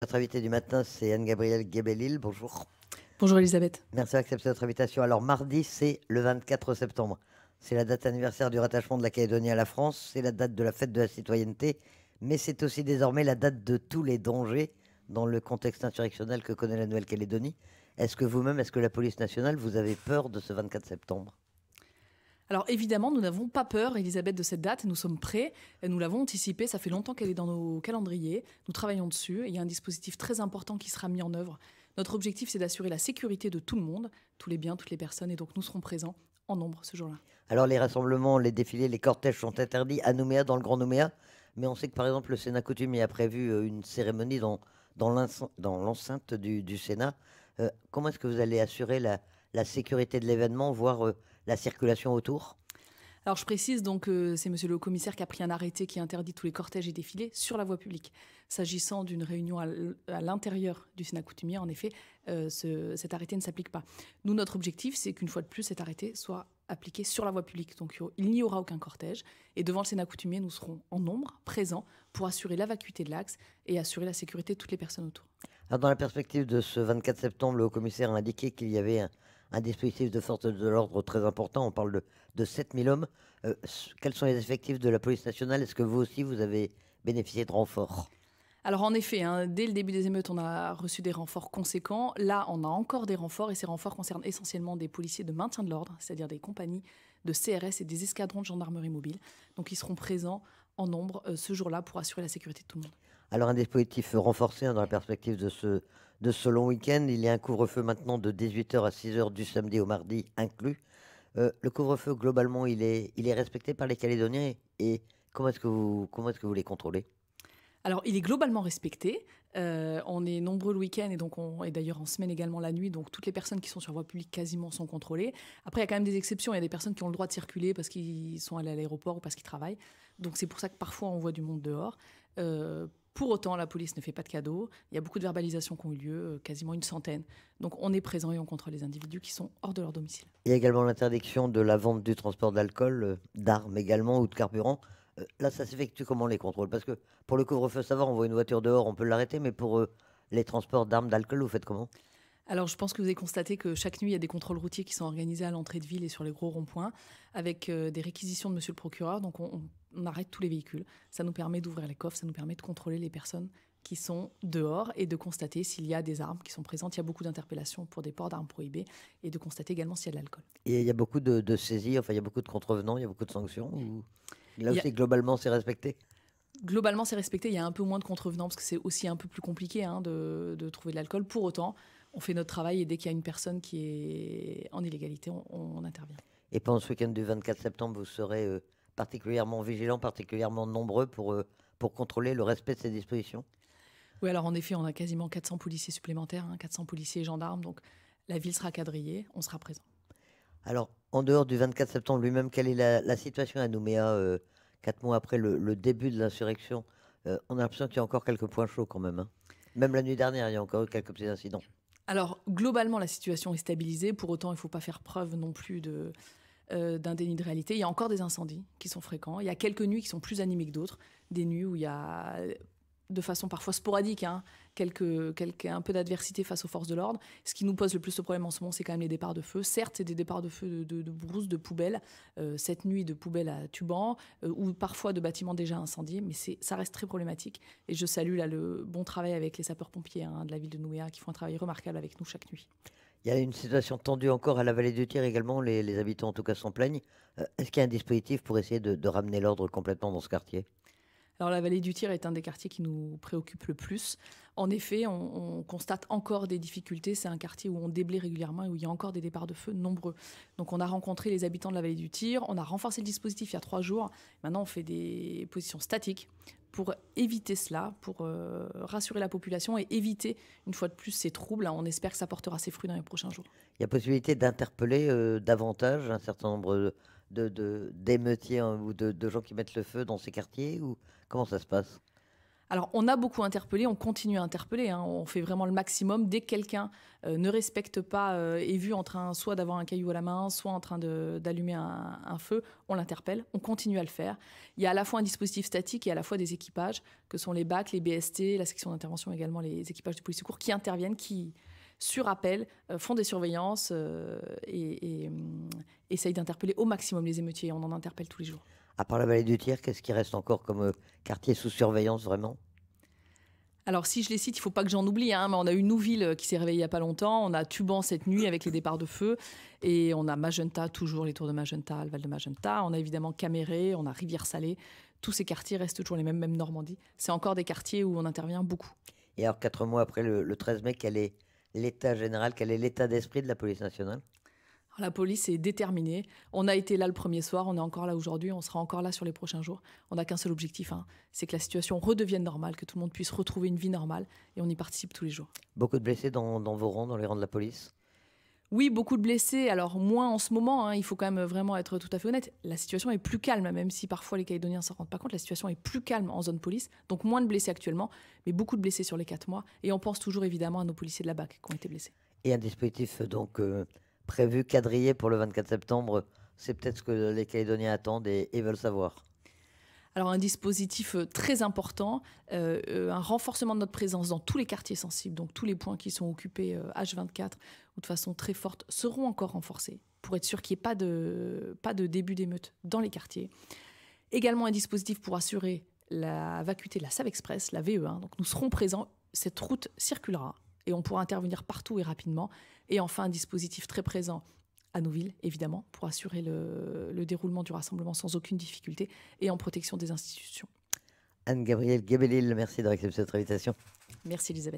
Notre invité du matin, c'est Anne-Gabrielle Guébelil. Bonjour. Bonjour Elisabeth. Merci d'accepter notre invitation. Alors, mardi, c'est le 24 septembre. C'est la date anniversaire du rattachement de la Calédonie à la France. C'est la date de la fête de la citoyenneté. Mais c'est aussi désormais la date de tous les dangers dans le contexte insurrectionnel que connaît la Nouvelle-Calédonie. Est-ce que vous-même, est-ce que la police nationale, vous avez peur de ce 24 septembre? Alors évidemment, nous n'avons pas peur, Elisabeth, de cette date. Nous sommes prêts. Nous l'avons anticipée. Ça fait longtemps qu'elle est dans nos calendriers. Nous travaillons dessus. Il y a un dispositif très important qui sera mis en œuvre. Notre objectif, c'est d'assurer la sécurité de tout le monde, tous les biens, toutes les personnes. Et donc nous serons présents en nombre ce jour-là. Alors, les rassemblements, les défilés, les cortèges sont interdits à Nouméa, dans le Grand Nouméa. Mais on sait que, par exemple, le Sénat coutumier a prévu une cérémonie dans l'enceinte du Sénat. Comment est-ce que vous allez assurer la sécurité de l'événement, voire la circulation autour? Alors je précise donc que c'est monsieur le commissaire qui a pris un arrêté qui interdit tous les cortèges et défilés sur la voie publique. S'agissant d'une réunion à l'intérieur du Sénat coutumier, en effet, cet arrêté ne s'applique pas. Nous, notre objectif, c'est qu'une fois de plus, cet arrêté soit appliqué sur la voie publique. Donc il n'y aura aucun cortège. Et devant le Sénat coutumier, nous serons en nombre, présents, pour assurer la vacuité de l'axe et assurer la sécurité de toutes les personnes autour. Alors, dans la perspective de ce 24 septembre, le haut-commissaire a indiqué qu'il y avait un dispositif de force de l'ordre très important. On parle de 7000 hommes. Quels sont les effectifs de la police nationale? Est-ce que vous aussi, vous avez bénéficié de renforts? Alors en effet, hein, dès le début des émeutes, on a reçu des renforts conséquents. Là, on a encore des renforts et ces renforts concernent essentiellement des policiers de maintien de l'ordre, c'est-à-dire des compagnies de CRS et des escadrons de gendarmerie mobile. Donc ils seront présents en nombre ce jour-là pour assurer la sécurité de tout le monde. Alors, un dispositif renforcé dans la perspective de ce long week-end. Il y a un couvre-feu maintenant de 18 h à 6 h du samedi au mardi inclus. Le couvre-feu, globalement, il est respecté par les Calédoniens et comment est-ce que vous les contrôlez? Alors, il est globalement respecté. On est nombreux le week-end et d'ailleurs en semaine également la nuit. Donc, toutes les personnes qui sont sur voie publique quasiment sont contrôlées. Après, il y a quand même des exceptions. Il y a des personnes qui ont le droit de circuler parce qu'ils sont allés à l'aéroport ou parce qu'ils travaillent. Donc, c'est pour ça que parfois on voit du monde dehors. Pour autant, la police ne fait pas de cadeaux. Il y a beaucoup de verbalisations qui ont eu lieu, quasiment une centaine. Donc, on est présent et on contrôle les individus qui sont hors de leur domicile. Il y a également l'interdiction de la vente du transport d'alcool, d'armes également ou de carburant. Là, ça s'effectue comment les contrôles? Parce que pour le couvre-feu, ça va, on voit une voiture dehors, on peut l'arrêter, mais pour les transports d'armes, d'alcool, vous faites comment? Alors, je pense que vous avez constaté que chaque nuit, il y a des contrôles routiers qui sont organisés à l'entrée de ville et sur les gros ronds-points, avec des réquisitions de monsieur le procureur. Donc, on arrête tous les véhicules. Ça nous permet d'ouvrir les coffres, ça nous permet de contrôler les personnes qui sont dehors et de constater s'il y a des armes qui sont présentes. Il y a beaucoup d'interpellations pour des ports d'armes prohibés et de constater également s'il y a de l'alcool. Et il y a beaucoup de saisies, enfin, il y a beaucoup de contrevenants, il y a beaucoup de sanctions. Là Il y a- aussi, globalement, c'est respecté. Globalement, c'est respecté. Il y a un peu moins de contrevenants parce que c'est aussi un peu plus compliqué hein, de trouver de l'alcool. Pour autant, on fait notre travail et dès qu'il y a une personne qui est en illégalité, on intervient. Et pendant ce week-end du 24 septembre, vous serez particulièrement vigilant, particulièrement nombreux pour contrôler le respect de ces dispositions. Oui, alors en effet, on a quasiment 400 policiers supplémentaires, hein, 400 policiers et gendarmes. Donc la ville sera quadrillée, on sera présent. Alors, en dehors du 24 septembre lui-même, quelle est la situation à Nouméa, 4 mois après le début de l'insurrection? On a l'impression qu'il y a encore quelques points chauds quand même, hein. Même la nuit dernière, il y a encore eu quelques petits incidents. Alors globalement, la situation est stabilisée. Pour autant, il ne faut pas faire preuve non plus d'un déni de réalité. Il y a encore des incendies qui sont fréquents. Il y a quelques nuits qui sont plus animées que d'autres. Des nuits où il y a de façon parfois sporadique, hein, un peu d'adversité face aux forces de l'ordre. Ce qui nous pose le plus de problème en ce moment, c'est quand même les départs de feu. Certes, c'est des départs de feu de brousse, de poubelles, cette nuit de poubelles à Tuban, ou parfois de bâtiments déjà incendiés, mais ça reste très problématique. Et je salue là le bon travail avec les sapeurs-pompiers hein, de la ville de Nouméa, qui font un travail remarquable avec nous chaque nuit. Il y a une situation tendue encore à la vallée du Tir également, les habitants en tout cas s'en plaignent. Est-ce qu'il y a un dispositif pour essayer de ramener l'ordre complètement dans ce quartier? Alors la vallée du Tir est un des quartiers qui nous préoccupe le plus. En effet, on constate encore des difficultés. C'est un quartier où on déblaye régulièrement et où il y a encore des départs de feu nombreux. Donc on a rencontré les habitants de la vallée du Tir, on a renforcé le dispositif il y a 3 jours. Maintenant, on fait des positions statiques pour éviter cela, pour rassurer la population et éviter, une fois de plus, ces troubles. On espère que ça portera ses fruits dans les prochains jours. Il y a possibilité d'interpeller davantage un certain nombre d'émeutiers hein, ou de gens qui mettent le feu dans ces quartiers ou comment ça se passe? Alors, on a beaucoup interpellé, on continue à interpeller, hein. On fait vraiment le maximum. Dès que quelqu'un ne respecte pas, est vu en train soit d'avoir un caillou à la main, soit en train d'allumer un feu, on l'interpelle, on continue à le faire. Il y a à la fois un dispositif statique et à la fois des équipages, que sont les BAC, les BST, la section d'intervention également, les équipages de police secours, qui interviennent, qui, sur appel, font des surveillances et essayent d'interpeller au maximum les émeutiers. On en interpelle tous les jours. À part la vallée du Tiers, qu'est-ce qui reste encore comme quartier sous surveillance vraiment? Alors, si je les cite, il ne faut pas que j'en oublie, hein, mais on a eu Nouville qui s'est réveillée il n'y a pas longtemps. On a Tuban cette nuit avec les départs de feu. Et on a Magenta, toujours les tours de Magenta, le Val de Magenta. On a évidemment Caméré, on a Rivière-Salée. Tous ces quartiers restent toujours les mêmes, même Normandie. C'est encore des quartiers où on intervient beaucoup. Et alors, 4 mois après le 13 mai, quel est l'état général, quel est l'état d'esprit de la police nationale? La police est déterminée. On a été là le premier soir, on est encore là aujourd'hui, on sera encore là sur les prochains jours. On n'a qu'un seul objectif, hein, c'est que la situation redevienne normale, que tout le monde puisse retrouver une vie normale, et on y participe tous les jours. Beaucoup de blessés dans vos rangs, dans les rangs de la police? Oui, beaucoup de blessés, alors moins en ce moment, hein, il faut quand même vraiment être tout à fait honnête. La situation est plus calme, même si parfois les Calédoniens ne s'en rendent pas compte, la situation est plus calme en zone police, donc moins de blessés actuellement, mais beaucoup de blessés sur les 4 mois. Et on pense toujours évidemment à nos policiers de la BAC qui ont été blessés. Et un dispositif donc prévu, quadrillé pour le 24 septembre, c'est peut-être ce que les Calédoniens attendent et veulent savoir. Alors un dispositif très important, un renforcement de notre présence dans tous les quartiers sensibles, donc tous les points qui sont occupés H24 ou de façon très forte seront encore renforcés pour être sûr qu'il n'y ait pas de début d'émeute dans les quartiers. Également un dispositif pour assurer la vacuité de la SAV Express, la VE1, donc nous serons présents, cette route circulera et on pourra intervenir partout et rapidement. Et enfin un dispositif très présent à Nouville, évidemment, pour assurer le déroulement du rassemblement sans aucune difficulté et en protection des institutions. Anne-Gabrielle Guébelil, merci d'avoir accepté cette invitation. Merci Elisabeth.